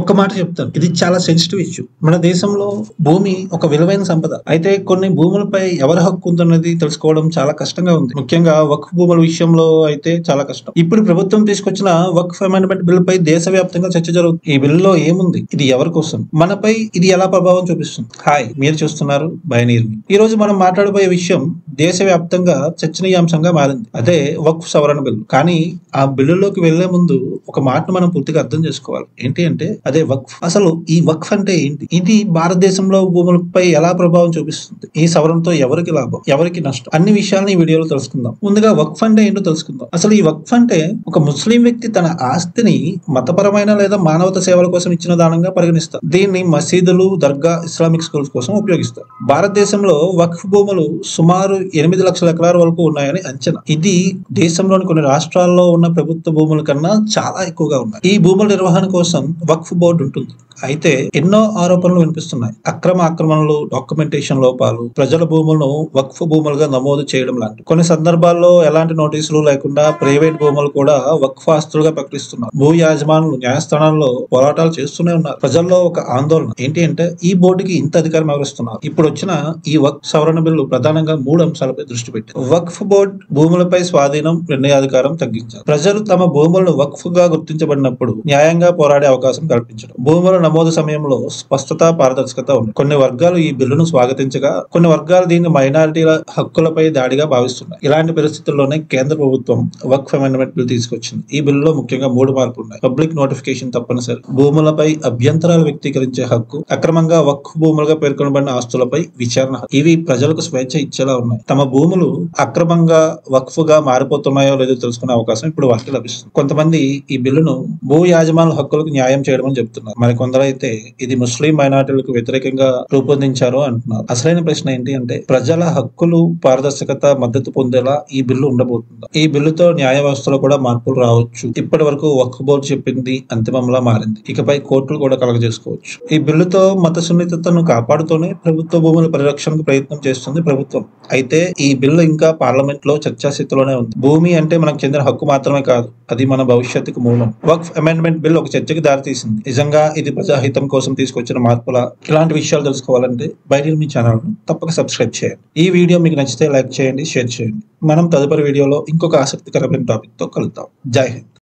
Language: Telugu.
ఒక్క మాట చెప్తాను, ఇది చాలా సెన్సిటివ్ ఇష్యూ. మన దేశంలో భూమి ఒక విలువైన సంపద. అయితే కొన్ని భూములపై ఎవరి హక్కు ఉందన్నది తెలుసుకోవడం చాలా కష్టంగా ఉంది. ముఖ్యంగా వక్ఫ్ భూముల విషయంలో అయితే చాలా కష్టం. ఇప్పుడు ప్రభుత్వం తీసుకొచ్చిన వక్ఫ్ అమెండ్మెంట్ బిల్లుపై దేశవ్యాప్తంగా చర్చ జరుగుతుంది. ఈ బిల్లులో ఏముంది, ఇది ఎవరి కోసం, మనపై ఇది ఎలా ప్రభావం చూపిస్తుంది? హాయ్, మీరు చూస్తున్నారు బయనీర్మి. ఈ రోజు మనం మాట్లాడబోయే విషయం దేశవ్యాప్తంగా చర్చనీయాంశంగా మారింది. అదే వక్ఫ్ సవరణ బిల్లు. కానీ ఆ బిల్లులోకి వెళ్లే ముందు ఒక మాటను మనం పూర్తిగా అర్థం చేసుకోవాలి. ఏంటి అంటే అదే వక్ఫ్. అసలు ఈ వక్ఫ్ అంటే ఏంటి? ఇది భారతదేశంలో భూములపై ఎలా ప్రభావం చూపిస్తుంది? ఈ సవరణతో ఎవరికి లాభం, ఎవరికి నష్టం? అన్ని విషయాలను ఈ వీడియోలో తెలుసుకుందాం. ముందుగా వక్ఫ్ అంటే ఏంటో తెలుసుకుందాం. అసలు ఈ వక్ఫ్ అంటే ఒక ముస్లిం వ్యక్తి తన ఆస్తిని మతపరమైన లేదా మానవత సేవల కోసం ఇచ్చిన దానంగా పరిగణిస్తారు. దీన్ని మసీదులు, దర్గా, ఇస్లామిక్ స్కూల్స్ కోసం ఉపయోగిస్తారు. భారతదేశంలో వక్ఫ్ భూములు సుమారు 8 లక్షల ఎకరాల వరకు ఉన్నాయని అంచనా. ఇది దేశంలోని కొన్ని రాష్ట్రాల్లో ఉన్న ప్రభుత్వ భూముల కన్నా చాలా ఎక్కువగా ఉన్నాయి. ఈ భూముల నిర్వహణ కోసం వక్ఫ్ బోర్డు ఉంటుంది. అయితే ఎన్నో ఆరోపణలు వినిపిస్తున్నాయి. ఆక్రమణలు, డాక్యుమెంటేషన్ లోపాలు, ప్రజల భూములను వక్ఫ్ భూములుగా నమోదు చేయడం లాంటి. కొన్ని సందర్భాల్లో ఎలాంటి నోటీసులు లేకుండా ప్రైవేట్ భూములు కూడా వక్ఫ్ ఆస్తులుగా ప్రకటిస్తున్నారు. భూ యాజమానులు న్యాయస్థానాల్లో పోరాటాలు చేస్తూనే ఉన్నారు. ప్రజల్లో ఒక ఆందోళన ఏంటి అంటే ఈ బోర్డుకి ఇంత అధికారం ఎవరిస్తున్నారు? ఇప్పుడు వచ్చిన ఈ వక్ఫ్ సవరణ బిల్లు ప్రధానంగా 3 అంశాలపై దృష్టి పెట్టింది. వక్ఫ్ బోర్డు భూములపై స్వాధీనం, నిర్ణయాధికారం తగ్గించారు. ప్రజలు తమ భూములను వక్ఫ్ గా గుర్తించబడినప్పుడు న్యాయంగా పోరాడే అవకాశం కల్పించడం. భూముల నమోదు సమయంలో స్పష్టత, పారదర్శకత ఉంది. కొన్ని వర్గాలు ఈ బిల్లును స్వాగతించగా కొన్ని వర్గాలు దీన్ని మైనారిటీల హక్కులపై దాడిగా భావిస్తున్నాయి. ఇలాంటి పరిస్థితుల్లోనే కేంద్ర ప్రభుత్వం వక్ఫ్ అమెండ్మెంట్ బిల్ తీసుకొచ్చింది. ఈ బిల్లులో ముఖ్యంగా 3 మార్పులు ఉన్నాయి. పబ్లిక్ నోటిఫికేషన్ తప్పనిసరి, భూములపై అభ్యంతరాలు వ్యక్తీకరించే హక్కు, అక్రమంగా వక్ఫ్ భూములుగా పేర్కొనబడిన ఆస్తులపై విచారణ. ఇవి ప్రజలకు స్వేచ్ఛ ఇచ్చేలా ఉన్నాయి. తమ భూములు అక్రమంగా వక్ఫ్ గా మారిపోతున్నాయో లేదో తెలుసుకునే అవకాశం ఇప్పుడు వారికి లభిస్తుంది. కొంతమంది ఈ బిల్లును భూ యాజమానుల హక్కులకు న్యాయం చేయడం అని చెప్తున్నారు. మరి కొందరైతే ఇది ముస్లిం మైనారిటీలకు వ్యతిరేకంగా రూపొందించారు అంటున్నారు. అసలైన ప్రశ్న ఏంటి అంటే ప్రజల హక్కులు, పారదర్శకత మద్దతు పొందేలా ఈ బిల్లు ఉండబోతుందా? ఈ బిల్లుతో న్యాయ వ్యవస్థలో కూడా మార్పులు రావచ్చు. ఇప్పటి వరకు వక్ఫ్ బోర్డు చెప్పింది అంతిమంలా మారింది. ఇకపై కోర్టులు కూడా కలగజేసుకోవచ్చు. ఈ బిల్లుతో మత సున్నితతను కాపాడుతూనే ప్రభుత్వ భూముల పరిరక్షణకు ప్రయత్నం చేస్తుంది ప్రభుత్వం. అయితే ఈ బిల్లు ఇంకా పార్లమెంట్ లో చర్చాస్థితిలోనే ఉంది. భూమి అంటే మనకు చెందిన హక్కు మాత్రమే కాదు, అది మన భవిష్యత్తుకు మూలం. వక్ఫ్ అమెండ్మెంట్ బిల్ ఒక చర్చకి దారితీసింది. నిజంగా ఇది ప్రజాహితం కోసం తీసుకొచ్చిన మార్పుల? ఇలాంటి విషయాలు తెలుసుకోవాలంటే బయనీర్మి ఛానల్ ను తప్పక సబ్స్క్రైబ్ చేయండి. ఈ వీడియో మీకు నచ్చితే లైక్ చేయండి, షేర్ చేయండి. మనం తదుపరి వీడియోలో ఇంకొక ఆసక్తికరమైన టాపిక్ తో కలుద్దాం. జై హింద్.